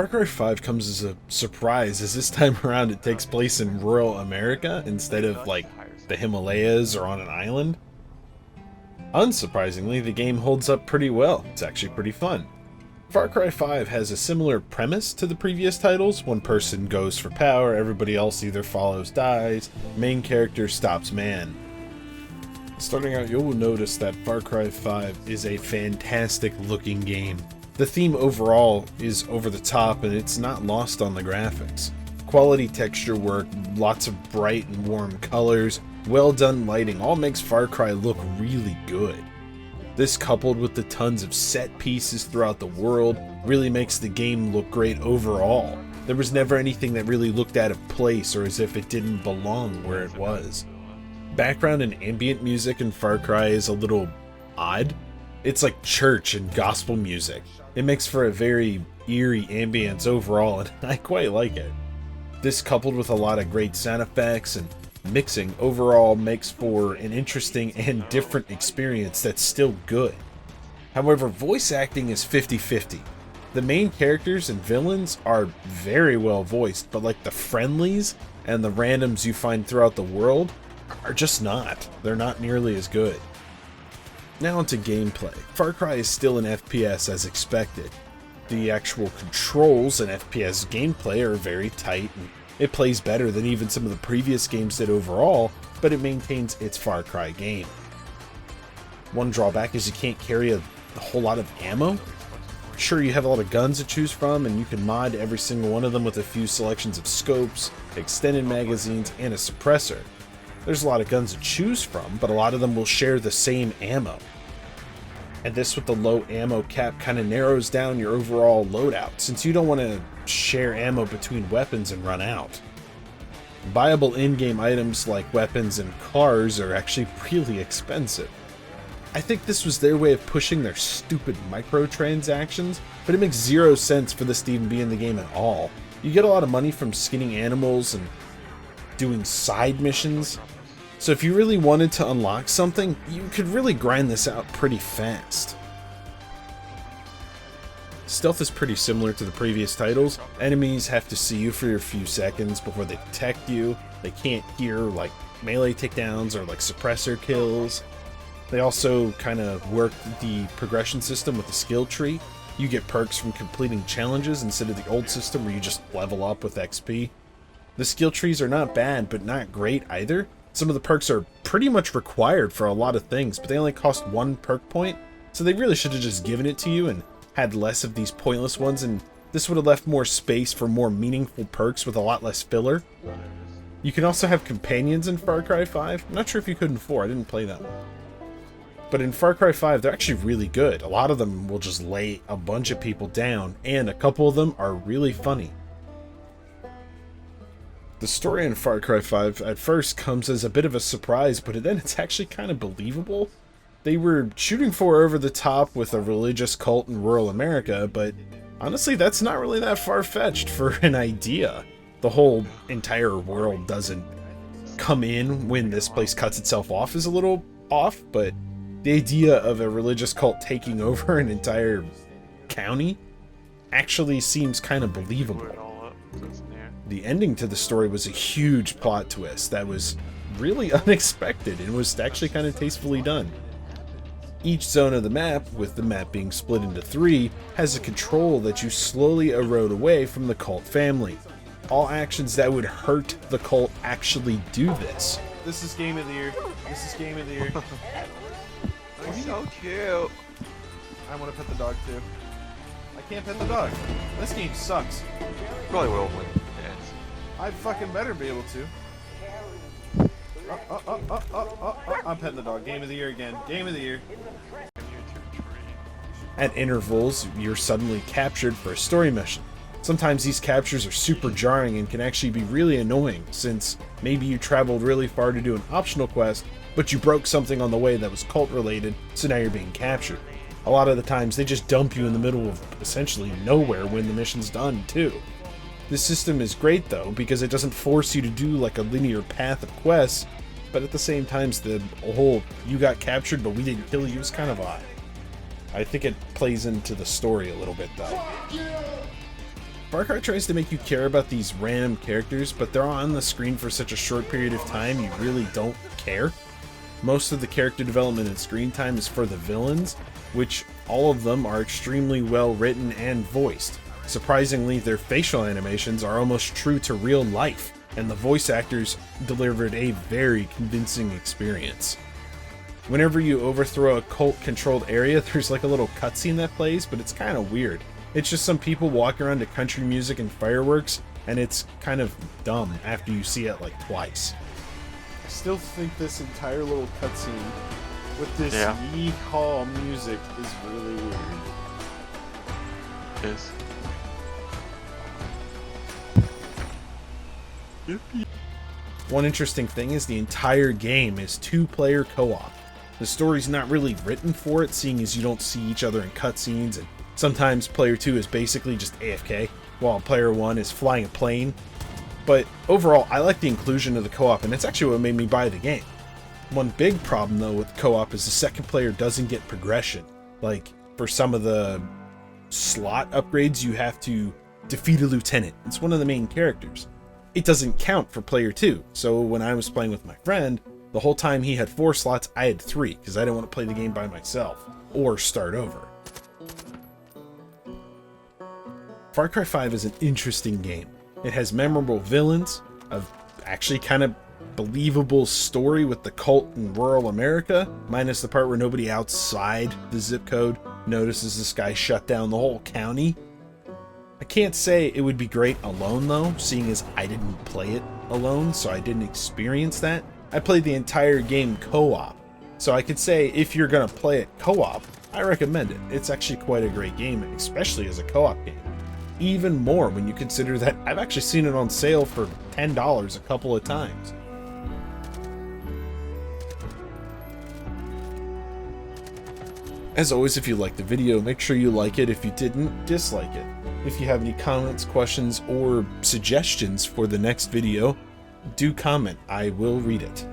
Far Cry 5 comes as a surprise, as this time around it takes place in rural America instead of, like, the Himalayas or on an island. Unsurprisingly, the game holds up pretty well. It's actually pretty fun. Far Cry 5 has a similar premise to the previous titles. One person goes for power, everybody else either follows, dies, main character stops man. Starting out, you'll notice that Far Cry 5 is a fantastic looking game. The theme overall is over the top and it's not lost on the graphics. Quality texture work, lots of bright and warm colors, well done lighting all makes Far Cry look really good. This, coupled with the tons of set pieces throughout the world, really makes the game look great overall. There was never anything that really looked out of place or as if it didn't belong where it was. Background and ambient music in Far Cry is a little odd. It's like church and gospel music. It makes for a very eerie ambience overall, and I quite like it. This, coupled with a lot of great sound effects and mixing, overall makes for an interesting and different experience that's still good. However, voice acting is 50-50. The main characters and villains are very well voiced, but like the friendlies and the randoms you find throughout the world are just not. They're not nearly as good. Now onto gameplay. Far Cry is still an FPS as expected. The actual controls and FPS gameplay are very tight, and it plays better than even some of the previous games did overall, but it maintains its Far Cry game. One drawback is you can't carry a whole lot of ammo. Sure, you have a lot of guns to choose from, and you can mod every single one of them with a few selections of scopes, extended magazines, and a suppressor. There's a lot of guns to choose from, but a lot of them will share the same ammo. And this, with the low ammo cap, kind of narrows down your overall loadout, since you don't want to share ammo between weapons and run out. Buyable in-game items like weapons and cars are actually really expensive. I think this was their way of pushing their stupid microtransactions, but it makes zero sense for this to even be in the game at all. You get a lot of money from skinning animals and doing side missions, so if you really wanted to unlock something, you could really grind this out pretty fast. Stealth is pretty similar to the previous titles. Enemies have to see you for a few seconds before they detect you. They can't hear like melee takedowns or like suppressor kills. They also kind of work the progression system with the skill tree. You get perks from completing challenges instead of the old system where you just level up with XP. The skill trees are not bad, but not great either. Some of the perks are pretty much required for a lot of things, but they only cost 1 perk point, so they really should have just given it to you and had less of these pointless ones, and this would have left more space for more meaningful perks with a lot less filler. You can also have companions in Far Cry 5. I'm not sure if you could in 4, I didn't play that one. But in Far Cry 5, they're actually really good. A lot of them will just lay a bunch of people down, and a couple of them are really funny. The story in Far Cry 5 at first comes as a bit of a surprise, but then it's actually kind of believable. They were shooting for over the top with a religious cult in rural America, but honestly that's not really that far-fetched for an idea. The whole entire world doesn't come in when this place cuts itself off is a little off, but the idea of a religious cult taking over an entire county actually seems kind of believable. The ending to the story was a huge plot twist that was really unexpected and was actually kind of tastefully done. Each zone of the map, with the map being split into 3, has a control that you slowly erode away from the cult family. All actions that would hurt the cult actually do this. This is game of the year. This is game of the year. He's so cute. I want to pet the dog too. I can't pet the dog. This game sucks. Probably will when it ends. I fucking better be able to. I'm petting the dog. Game of the year again. Game of the year. At intervals, you're suddenly captured for a story mission. Sometimes these captures are super jarring and can actually be really annoying, since maybe you traveled really far to do an optional quest, but you broke something on the way that was cult related, so now you're being captured. A lot of the times they just dump you in the middle of essentially nowhere when the mission's done too. This system is great though, because it doesn't force you to do like a linear path of quests, but at the same time the whole you got captured but we didn't kill you is kind of odd. I think it plays into the story a little bit though. Far Cry tries to make you care about these random characters, but they're on the screen for such a short period of time you really don't care. Most of the character development and screen time is for the villains, which all of them are extremely well written and voiced. Surprisingly, their facial animations are almost true to real life, and the voice actors delivered a very convincing experience. Whenever you overthrow a cult-controlled area, there's like a little cutscene that plays, but it's kind of weird. It's just some people walking around to country music and fireworks, and it's kind of dumb after you see it like twice. I still think this entire little cutscene with this yehaw music is really weird. It is. One interesting thing is the entire game is 2-player co-op. The story's not really written for it, seeing as you don't see each other in cutscenes, and sometimes player 2 is basically just AFK, while player 1 is flying a plane. But overall, I like the inclusion of the co-op, and it's actually what made me buy the game. One big problem though with co-op is the second player doesn't get progression. Like, for some of the slot upgrades, you have to defeat a lieutenant. It's one of the main characters. It doesn't count for player 2, so when I was playing with my friend, the whole time he had 4 slots, I had 3, because I didn't want to play the game by myself, or start over. Far Cry 5 is an interesting game. It has memorable villains, a actually kind of believable story with the cult in rural America, minus the part where nobody outside the zip code notices this guy shut down the whole county. I can't say it would be great alone though, seeing as I didn't play it alone, so I didn't experience that. I played the entire game co-op, so I could say if you're gonna play it co-op, I recommend it. It's actually quite a great game, especially as a co-op game. Even more when you consider that I've actually seen it on sale for $10 a couple of times. As always, if you liked the video, make sure you like it. If you didn't, dislike it. If you have any comments, questions, or suggestions for the next video, do comment. I will read it.